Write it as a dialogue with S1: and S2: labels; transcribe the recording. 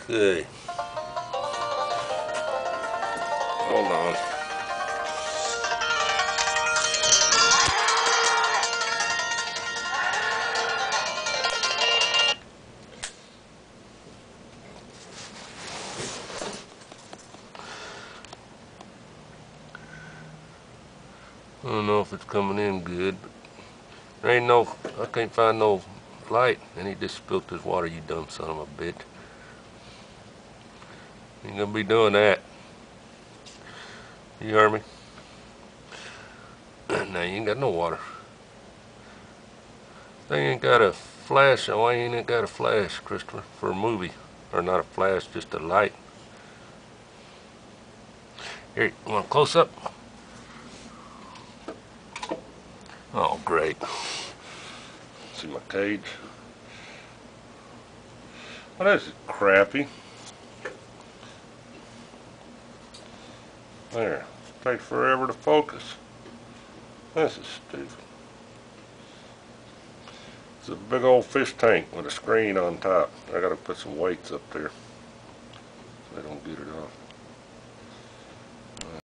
S1: Okay. Hold on. I don't know if it's coming in good, but there ain't no, I can't find no light. And he just spilled his water, you dumb son of a bitch. You ain't gonna be doing that. You hear me? Now you ain't got no water. They ain't got a flash. Why ain't it got a flash, Christopher, for a movie? Or not a flash, just a light. Here, you want a close up? Oh, great. See my cage? Oh, this is crappy. There. Takes forever to focus. This is stupid. It's a big old fish tank with a screen on top. I gotta put some weights up there so they don't get it off.